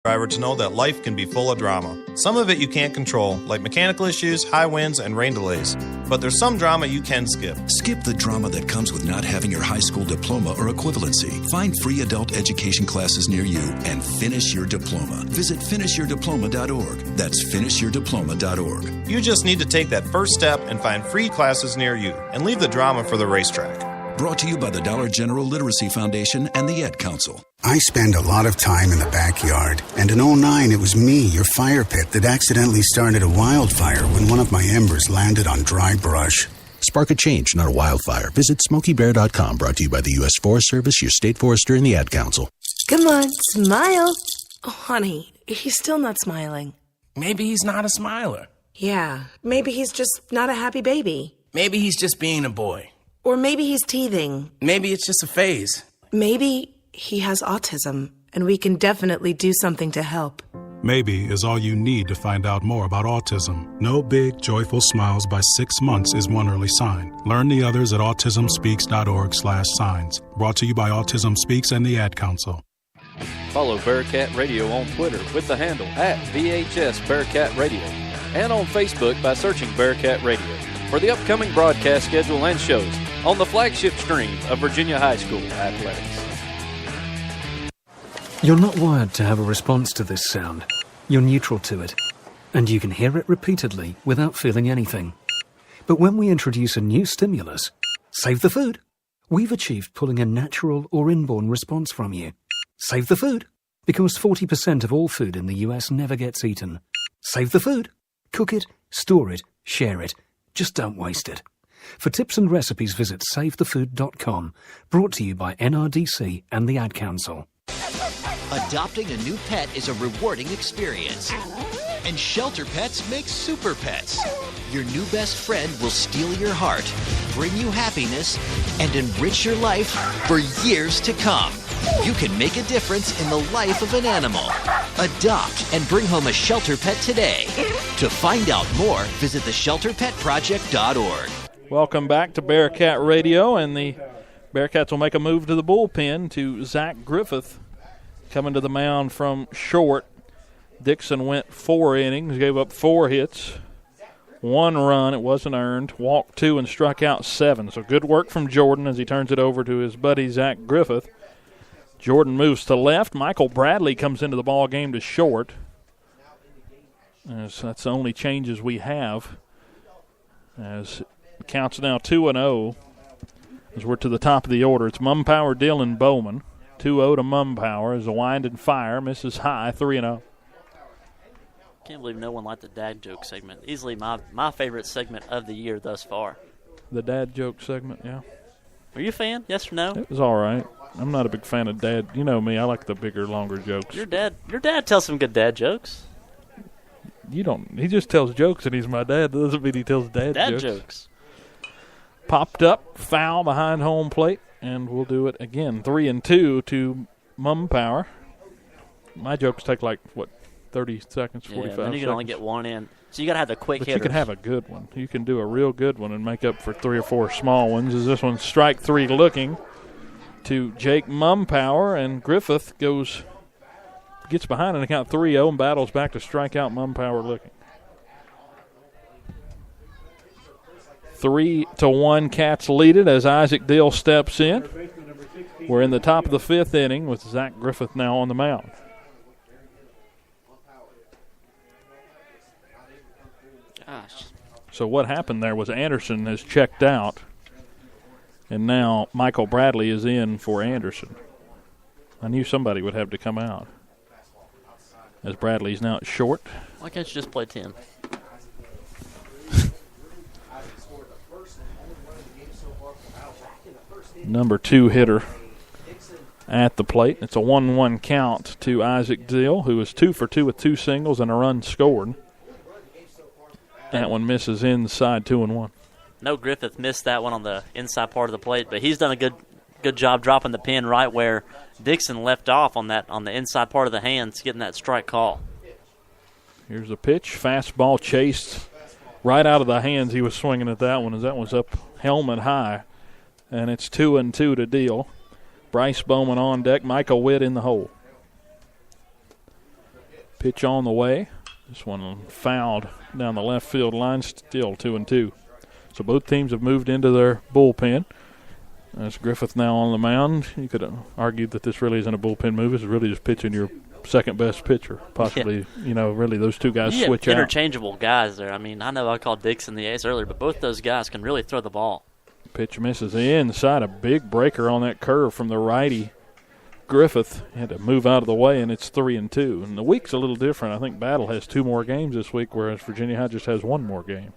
Driver to know that life can be full of drama. Some of it you can't control, like mechanical issues, high winds, and rain delays. But there's some drama you can skip. Skip the drama that comes with not having your high school diploma or equivalency. Find free adult education classes near you and finish your diploma. Visit finishyourdiploma.org. That's finishyourdiploma.org. You just need to take that first step and find free classes near you, and leave the drama for the racetrack. Brought to you by the Dollar General Literacy Foundation and the Ed Council. I spend a lot of time in the backyard, and in '09 it was me, your fire pit, that accidentally started a wildfire when one of my embers landed on dry brush. Spark a change, not a wildfire. Visit SmokeyBear.com, brought to you by the U.S. Forest Service, your state forester, and the Ad Council. Come on, smile. Oh, honey, he's still not smiling. Maybe he's not a smiler. Yeah, maybe he's just not a happy baby. Maybe he's just being a boy. Or maybe he's teething. Maybe it's just a phase. Maybe he has autism, and we can definitely do something to help. Maybe is all you need to find out more about autism. No big, joyful smiles by 6 months is one early sign. Learn the others at autismspeaks.org/signs. Brought to you by Autism Speaks and the Ad Council. Follow Bearcat Radio on Twitter with the handle @VHS Bearcat Radio, and on Facebook by searching Bearcat Radio for the upcoming broadcast schedule and shows on the flagship stream of Virginia High School Athletics. You're not wired to have a response to this sound. You're neutral to it, and you can hear it repeatedly without feeling anything. But when we introduce a new stimulus, save the food, we've achieved pulling a natural or inborn response from you. Save the food, because 40% of all food in the US never gets eaten. Save the food. Cook it, store it, share it. Just don't waste it. For tips and recipes, visit SaveTheFood.com. Brought to you by NRDC and the Ad Council. Adopting a new pet is a rewarding experience. And Shelter Pets makes super pets. Your new best friend will steal your heart, bring you happiness, and enrich your life for years to come. You can make a difference in the life of an animal. Adopt and bring home a shelter pet today. To find out more, visit theshelterpetproject.org. Welcome back to Bearcat Radio, and the Bearcats will make a move to the bullpen to Zach Griffith coming to the mound from short. Dixon went 4 innings, gave up 4 hits, 1 run, it wasn't earned, walked 2 and struck out 7. So good work from Jordan as he turns it over to his buddy Zach Griffith. Jordan moves to left. Michael Bradley comes into the ball game to short. As that's the only changes we have. As it counts now 2-0. As we're to the top of the order, it's Mumpower, Dylan Bowman. 2-0 to Mumpower as a wind and fire misses high, 3-0. Can't believe no one liked the dad joke segment. Easily my favorite segment of the year thus far. The dad joke segment, yeah. Are you a fan? Yes or no? It was all right. I'm not a big fan of dad. You know me. I like the bigger, longer jokes. Your dad tells some good dad jokes. You don't. He just tells jokes, and he's my dad. That doesn't mean he tells dad jokes. Popped up, foul behind home plate, and we'll do it again. 3-2 to Mumpower. My jokes take 30 seconds, 45 seconds. And you can only get one in. So you got to have the quick hitters. You can have a good one. You can do a real good one and make up for 3 or 4 small ones. As this one's strike 3 looking to Jake Mumpower, and Griffith gets behind in the count 3-0 and battles back to strike out Mumpower looking. 3-1 Cats lead it as Isaac Dill steps in. We're in the top of the 5th inning with Zach Griffith now on the mound. Gosh. So what happened there was Anderson has checked out, and now Michael Bradley is in for Anderson. I knew somebody would have to come out, as Bradley's now at short. Why can't you just play 10? Number 2 hitter at the plate. It's a 1-1 count to Isaac Dill, who is 2 for 2 with 2 singles and a run scored. That one misses inside, 2-1. No, Griffith missed that one on the inside part of the plate, but he's done a good job dropping the pin right where Dixon left off on the inside part of the hands, getting that strike call. Here's a pitch, fastball chased right out of the hands. He was swinging at that one as that was up helmet high, and it's 2-2 to Deal. Bryce Bowman on deck, Michael Witt in the hole. Pitch on the way. This one fouled down the left field line, still 2-2. So both teams have moved into their bullpen. As Griffith now on the mound, you could argue that this really isn't a bullpen move. It's really just pitching your second-best pitcher. Possibly, really those two guys switch out. Interchangeable guys there. I mean, I know I called Dixon the ace earlier, but both those guys can really throw the ball. Pitch misses inside. A big breaker on that curve from the righty. Griffith had to move out of the way, and it's 3-2. And the week's a little different. I think Battle has 2 more games this week, whereas Virginia High just has 1 more game.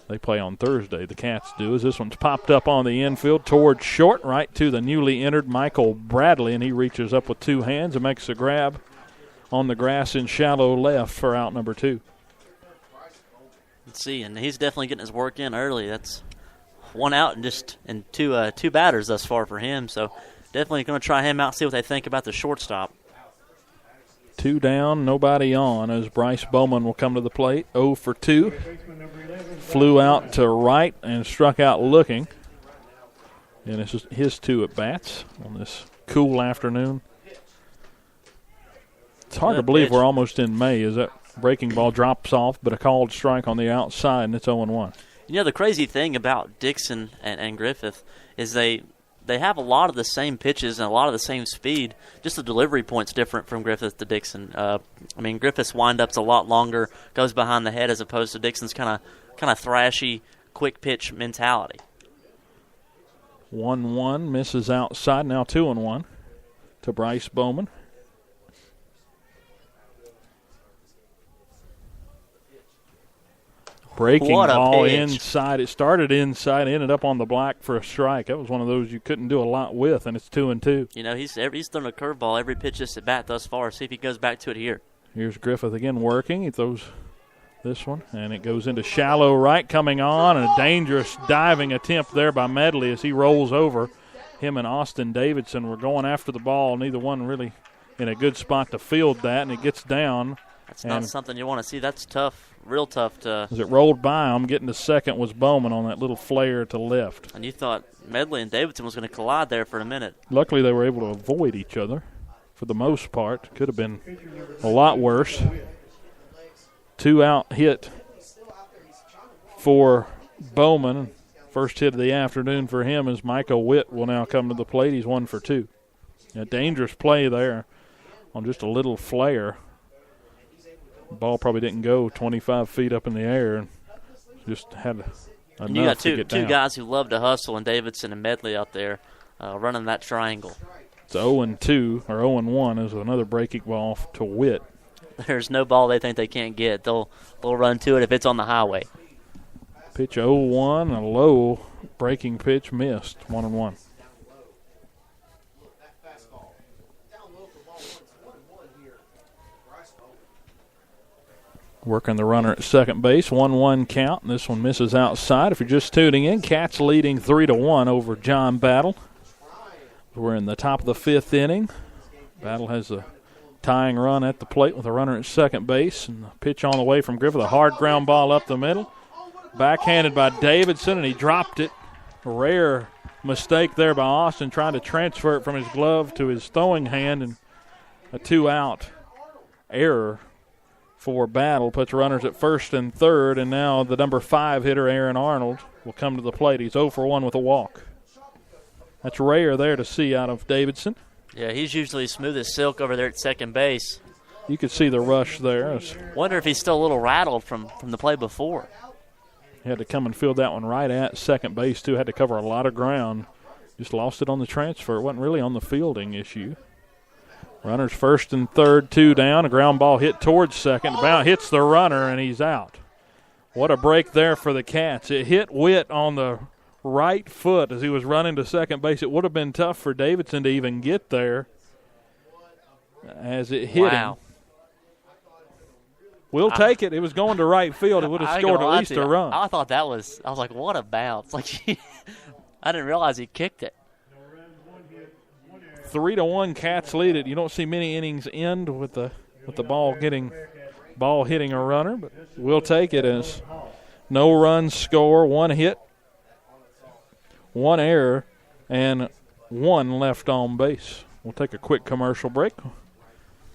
They play on Thursday, the Cats do, as this one's popped up on the infield towards short, right to the newly entered Michael Bradley, and he reaches up with 2 hands and makes a grab on the grass in shallow left for out number 2. Let's see, and he's definitely getting his work in early. That's 1 out and two batters thus far for him, so definitely going to try him out, see what they think about the shortstop. 2 down, nobody on, as Bryce Bowman will come to the plate. 0 for 2. Flew out to right and struck out looking. And it's just his 2 at-bats on this cool afternoon. It's hard to believe we're almost in May as that breaking ball drops off, but a called strike on the outside, and it's 0-1. You know, the crazy thing about Dixon and Griffith is they have a lot of the same pitches and a lot of the same speed. Just the delivery point's different from Griffith to Dixon. Griffith's wind-up's a lot longer, goes behind the head, as opposed to Dixon's kind of thrashy, quick pitch mentality. 1-1 misses outside. Now 2-1 to Bryce Bowman. Breaking ball inside. It started inside, ended up on the black for a strike. That was one of those you couldn't do a lot with, and it's 2-2. You know, he's thrown a curveball every pitch this at bat thus far. See if he goes back to it here. Here's Griffith again working. He throws this one, and it goes into shallow right, coming on, and a dangerous diving attempt there by Medley as he rolls over. Him and Austin Davidson were going after the ball. Neither one really in a good spot to field that, and it gets down. That's not something you want to see. That's tough. Real tough to. As it rolled by him, getting to second was Bowman on that little flare to left. And you thought Medley and Davidson was going to collide there for a minute. Luckily, they were able to avoid each other for the most part. Could have been a lot worse. 2 out hit for Bowman. First hit of the afternoon for him as Michael Witt will now come to the plate. He's 1 for 2. A dangerous play there on just a little flare. Ball probably didn't go 25 feet up in the air, and just had enough and you got to get down. Two guys who love to hustle, and Davidson and Medley out there running that triangle. It's 0-2 or 0-1 is another breaking ball to Witt. There's no ball they think they can't get. They'll run to it if it's on the highway. Pitch 0-1, a low breaking pitch missed. 1-1. Working the runner at second base, 1-1 count, and this one misses outside. If you're just tuning in, Cats leading 3-1 over John Battle. We're in the top of the 5th inning. Battle has a tying run at the plate with a runner at second base, and the pitch on the way from Griffith, a hard ground ball up the middle. Backhanded by Davidson, and he dropped it. A rare mistake there by Austin, trying to transfer it from his glove to his throwing hand, and a 2-out error for Battle. Puts runners at first and third, and now the number 5 hitter, Aaron Arnold, will come to the plate. He's 0 for 1 with a walk. That's rare there to see out of Davidson. Yeah, he's usually smooth as silk over there at second base. You could see the rush there. Wonder if he's still a little rattled from the play before. He had to come and field that one right at second base, too. Had to cover a lot of ground. Just lost it on the transfer. It wasn't really on the fielding issue. Runners first and third, 2 down. A ground ball hit towards second. Bounce hits the runner, and he's out. What a break there for the Cats. It hit Witt on the right foot as he was running to second base. It would have been tough for Davidson to even get there as it hit him. We'll take it. It was going to right field. It would have scored at least a run. I thought I was like, what a bounce. Like, I didn't realize he kicked it. 3-1 Cats lead it. You don't see many innings end with the ball hitting a runner, but we'll take it as no runs score, 1 hit, 1 error, and 1 left on base. We'll take a quick commercial break.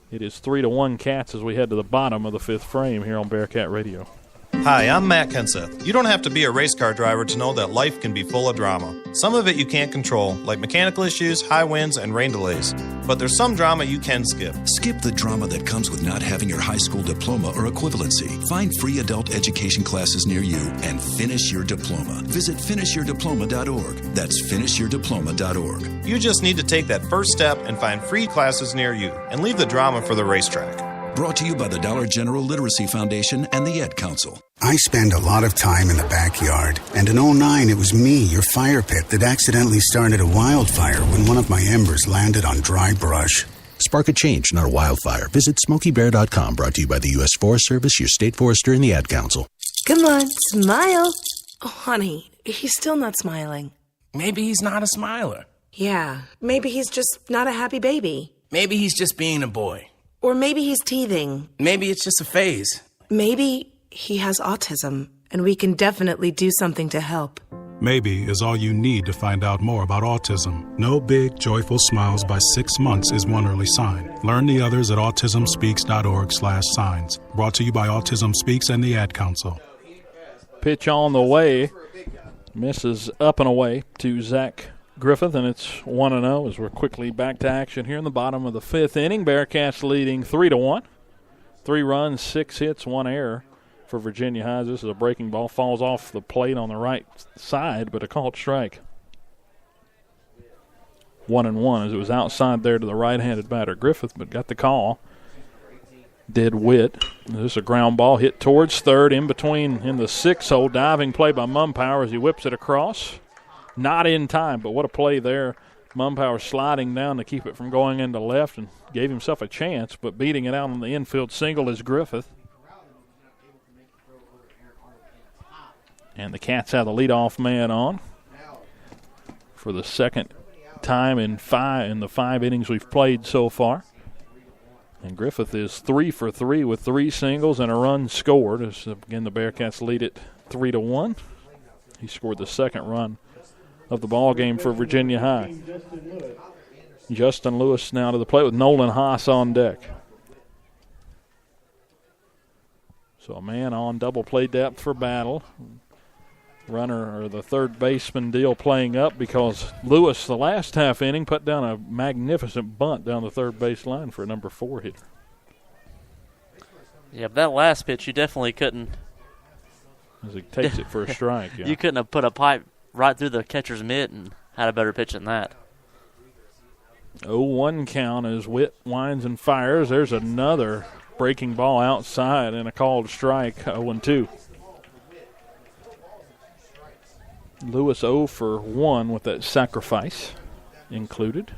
It is 3-1 Cats as we head to the bottom of the fifth frame here on Bearcat Radio. Hi, I'm Matt Kenseth. You don't have to be a race car driver to know that life can be full of drama. Some of it you can't control, like mechanical issues, high winds, and rain delays. But there's some drama you can skip. Skip the drama that comes with not having your high school diploma or equivalency. Find free adult education classes near you and finish your diploma. Visit finishyourdiploma.org. That's finishyourdiploma.org. You just need to take that first step and find free classes near you, and leave the drama for the racetrack. Brought to you by the Dollar General Literacy Foundation and the Ed Council. I spend a lot of time in the backyard, and in '09 it was me, your fire pit, that accidentally started a wildfire when one of my embers landed on dry brush. Spark a change, not a wildfire. Visit SmokeyBear.com, brought to you by the U.S. Forest Service, your state forester, and the Ad Council. Come on, smile. Oh, honey, he's still not smiling. Maybe he's not a smiler. Yeah, maybe he's just not a happy baby. Maybe he's just being a boy. Or maybe he's teething. Maybe it's just a phase. Maybe he has autism, and we can definitely do something to help. Maybe is all you need to find out more about autism. No big, joyful smiles by 6 months is one early sign. Learn the others at autismspeaks.org/signs. Brought to you by Autism Speaks and the Ad Council. Pitch on the way. Misses up and away to Zach Griffith, and it's 1-0 as we're quickly back to action here in the bottom of the fifth inning. Bearcats leading 3-1. 3 runs, 6 hits, 1 error for Virginia High. This is a breaking ball. Falls off the plate on the right side, but a called strike. 1-1 as it was outside there to the right-handed batter Griffith, but got the call. Did Witt. This is a ground ball hit towards third in between in the 6-hole. Diving play by Mumpower as he whips it across. Not in time, but what a play there. Mumpower sliding down to keep it from going into left and gave himself a chance, but beating it out on the infield single is Griffith. And the Cats have the leadoff man on for the second time in the 5 innings we've played so far. And Griffith is 3 for 3 with 3 singles and a run scored. As again, the Bearcats lead it 3-1. He scored the second run of the ball game for Virginia High. Justin Lewis now to the plate with Nolan Haas on deck. So a man on double play depth for Battle. Runner or the third baseman deal playing up because Lewis, the last half inning, put down a magnificent bunt down the third base line for a number 4 hitter. Yeah, but that last pitch you definitely couldn't. As he takes it for a strike. Yeah. You couldn't have put a pipe right through the catcher's mitt and had a better pitch than that. 0-1 count as Witt winds and fires. There's another breaking ball outside and a called strike, 0-2. Lewis 0 for 1 with that sacrifice included.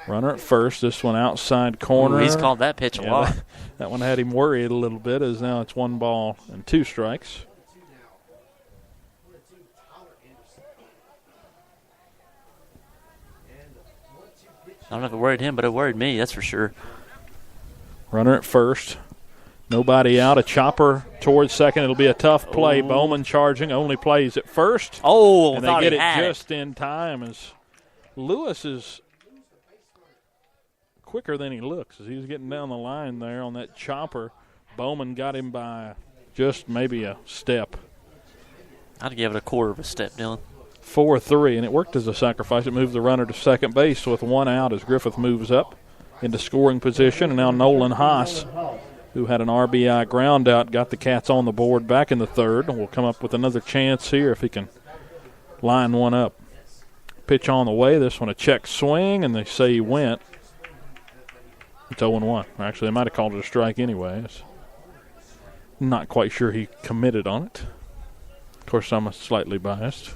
Runner at first. This one outside corner. Ooh, he's called that pitch a lot. That one had him worried a little bit as now it's 1 ball and 2 strikes. I don't know if it worried him, but it worried me, that's for sure. Runner at first. Nobody out. A chopper towards second. It'll be a tough play. Bowman charging. Only plays at first. Oh, and they get it just in time as Lewis is quicker than he looks as he was getting down the line there on that chopper. Bowman got him by just maybe a step. I'd give it a quarter of a step, Dylan. 4-3, and it worked as a sacrifice. It moved the runner to second base with 1 out as Griffith moves up into scoring position. And now Nolan Haas, who had an RBI ground out, got the Cats on the board back in the third. And will come up with another chance here if he can line one up. Pitch on the way. This one a check swing, and they say he went. It's 0-1. Actually, they might have called it a strike anyways. Not quite sure he committed on it. Of course, I'm slightly biased.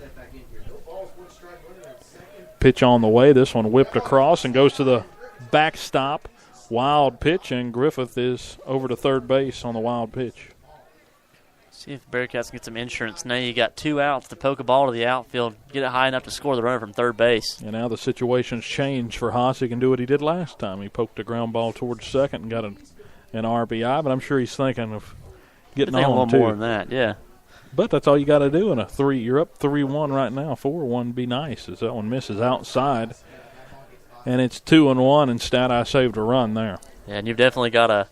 Pitch on the way. This one whipped across and goes to the backstop. Wild pitch, and Griffith is over to third base on the wild pitch. See if Bearcats can get some insurance. Now you got 2 outs to poke a ball to the outfield, get it high enough to score the runner from third base. And now the situation's changed for Haas. He can do what he did last time. He poked a ground ball towards second and got an RBI, but I'm sure he's thinking of getting on a little too. more than that, yeah. But that's all you got to do in a 3. You're up 3-1 right now. 4-1 be nice as that one misses outside. And it's 2-1 instead. I saved a run there. And you've definitely got